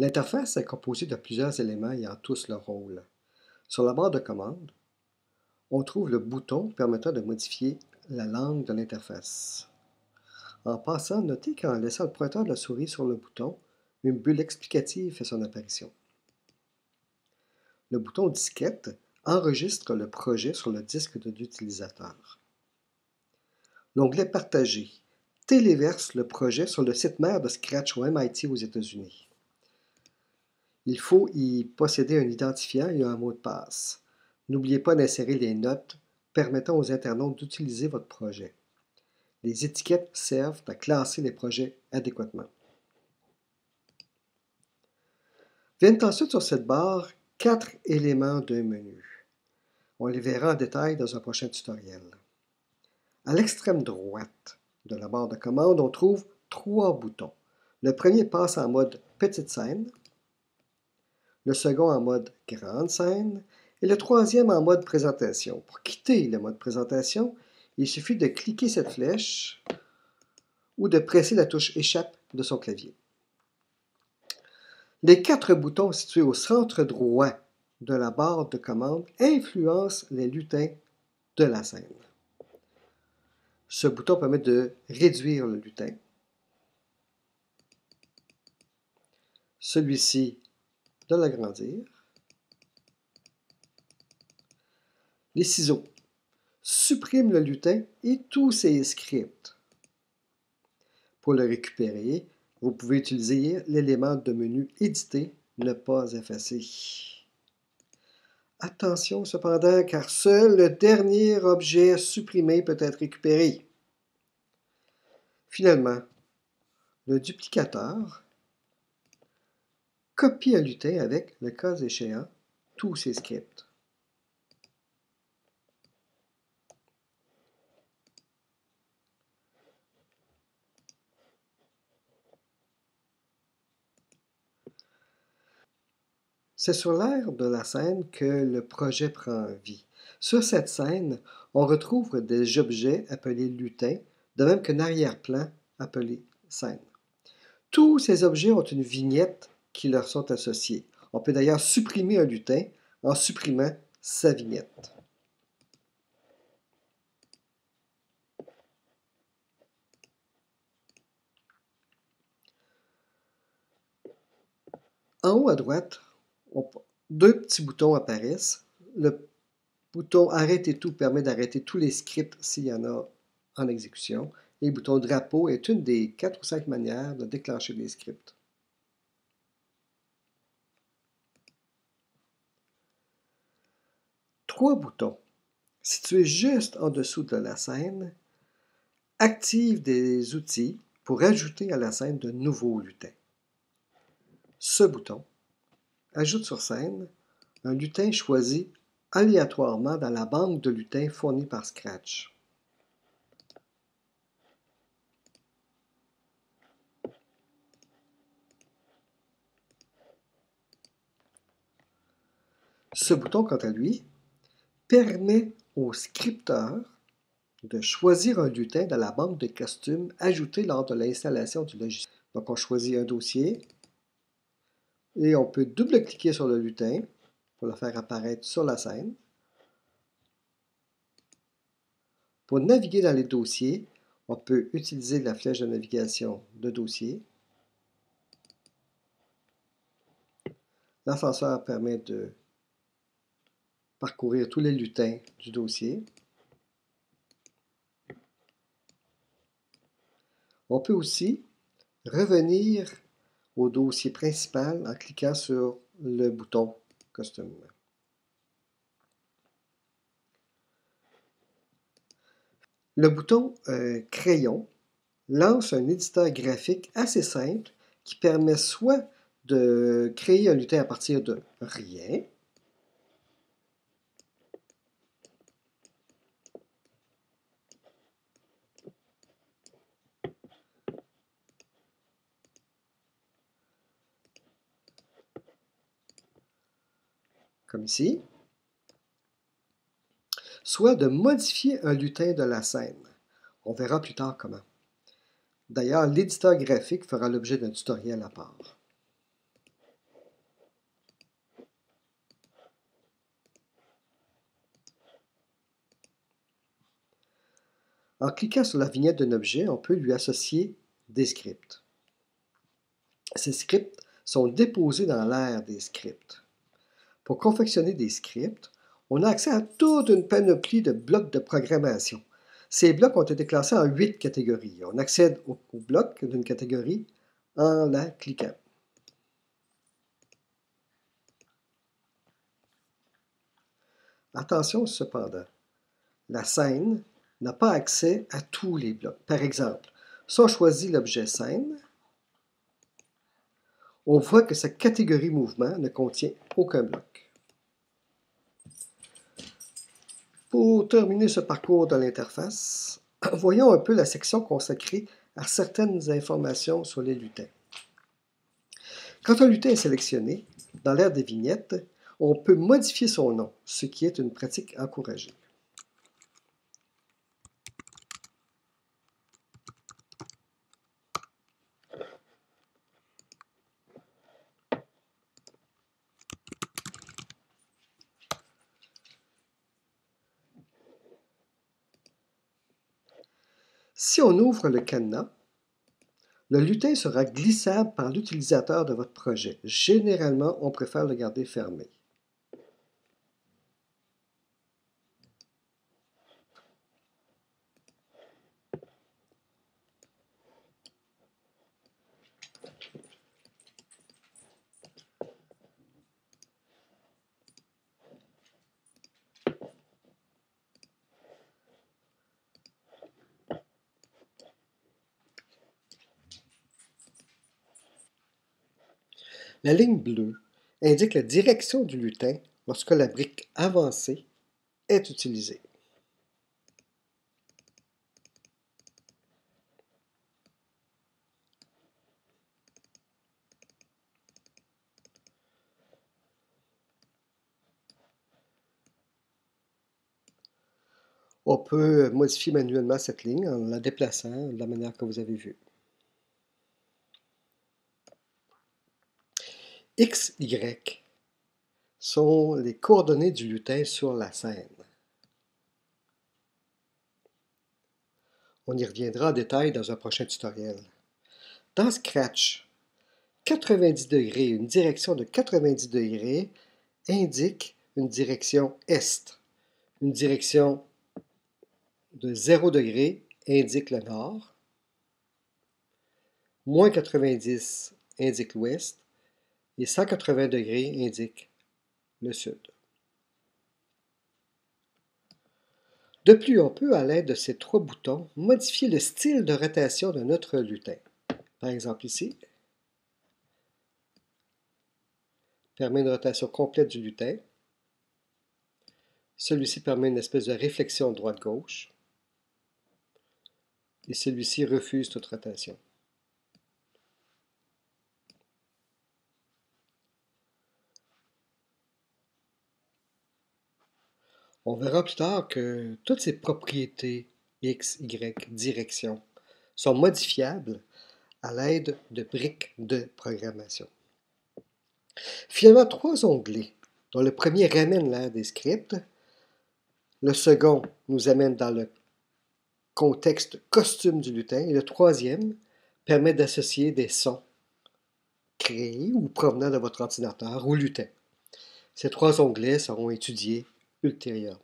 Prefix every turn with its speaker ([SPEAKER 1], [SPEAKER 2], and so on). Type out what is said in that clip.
[SPEAKER 1] L'interface est composée de plusieurs éléments ayant tous leur rôle. Sur la barre de commande, on trouve le bouton permettant de modifier la langue de l'interface. En passant, notez qu'en laissant le pointeur de la souris sur le bouton, une bulle explicative fait son apparition. Le bouton disquette enregistre le projet sur le disque de l'utilisateur. L'onglet Partager téléverse le projet sur le site mère de Scratch au MIT aux États-Unis. Il faut y posséder un identifiant et un mot de passe. N'oubliez pas d'insérer les notes permettant aux internautes d'utiliser votre projet. Les étiquettes servent à classer les projets adéquatement. Viennent ensuite sur cette barre 4 éléments d'un menu. On les verra en détail dans un prochain tutoriel. À l'extrême droite de la barre de commande, on trouve 3 boutons. Le premier passe en mode petite scène, le second en mode grande scène et le troisième en mode présentation. Pour quitter le mode présentation, il suffit de cliquer cette flèche ou de presser la touche Échappe de son clavier. Les 4 boutons situés au centre droit de la barre de commande influencent les lutins de la scène. Ce bouton permet de réduire le lutin. Celui-ci de l'agrandir. Les ciseaux suppriment le lutin et tous ses scripts. Pour le récupérer, vous pouvez utiliser l'élément de menu Éditer, ne pas effacer. Attention cependant, car seul le dernier objet supprimé peut être récupéré. Finalement, le duplicateur copie un lutin avec, le cas échéant, tous ses scripts. C'est sur l'aire de la scène que le projet prend vie. Sur cette scène, on retrouve des objets appelés lutins, de même qu'un arrière-plan appelé scène. Tous ces objets ont une vignette qui leur sont associés. On peut d'ailleurs supprimer un lutin en supprimant sa vignette. En haut à droite, 2 petits boutons apparaissent. Le bouton Arrêter tout permet d'arrêter tous les scripts s'il y en a en exécution. Et le bouton Drapeau est une des 4 ou 5 manières de déclencher des scripts. Trois boutons situés juste en dessous de la scène activent des outils pour ajouter à la scène de nouveaux lutins. Ce bouton ajoute sur scène un lutin choisi aléatoirement dans la banque de lutins fournie par Scratch. Ce bouton, quant à lui, permet au scripteur de choisir un lutin dans la banque de costumes ajoutée lors de l'installation du logiciel. Donc, on choisit un dossier et on peut double-cliquer sur le lutin pour le faire apparaître sur la scène. Pour naviguer dans les dossiers, on peut utiliser la flèche de navigation de dossier. L'ascenseur permet de parcourir tous les lutins du dossier. On peut aussi revenir au dossier principal en cliquant sur le bouton Costume. Le bouton Crayon lance un éditeur graphique assez simple qui permet soit de créer un lutin à partir de rien, comme ici, soit de modifier un lutin de la scène. On verra plus tard comment. D'ailleurs, l'éditeur graphique fera l'objet d'un tutoriel à part. En cliquant sur la vignette d'un objet, on peut lui associer des scripts. Ces scripts sont déposés dans l'aire des scripts. Pour confectionner des scripts, on a accès à toute une panoplie de blocs de programmation. Ces blocs ont été classés en 8 catégories. On accède au bloc d'une catégorie en la cliquant. Attention cependant, la scène n'a pas accès à tous les blocs. Par exemple, si on choisit l'objet scène, on voit que sa catégorie mouvement ne contient aucun bloc. Pour terminer ce parcours de l'interface, voyons un peu la section consacrée à certaines informations sur les lutins. Quand un lutin est sélectionné, dans l'aire des vignettes, on peut modifier son nom, ce qui est une pratique encouragée. Si on ouvre le cadenas, le lutin sera glissable par l'utilisateur de votre projet. Généralement, on préfère le garder fermé. La ligne bleue indique la direction du lutin lorsque la brique avancée est utilisée. On peut modifier manuellement cette ligne en la déplaçant de la manière que vous avez vue. X, Y sont les coordonnées du lutin sur la scène. On y reviendra en détail dans un prochain tutoriel. Dans Scratch, 90 degrés, une direction de 90 degrés indique une direction est. Une direction de 0 degré indique le nord. Moins 90 indique l'ouest. Et 180 degrés indique le sud. De plus, on peut, à l'aide de ces 3 boutons, modifier le style de rotation de notre lutin. Par exemple ici, permet une rotation complète du lutin. Celui-ci permet une espèce de réflexion droite-gauche. Et celui-ci refuse toute rotation. On verra plus tard que toutes ces propriétés X, Y, direction sont modifiables à l'aide de briques de programmation. Finalement, 3 onglets, dont le premier ramène l'aire des scripts, le second nous amène dans le contexte costume du lutin, et le troisième permet d'associer des sons créés ou provenant de votre ordinateur au lutin. Ces 3 onglets seront étudiés ultérieurement.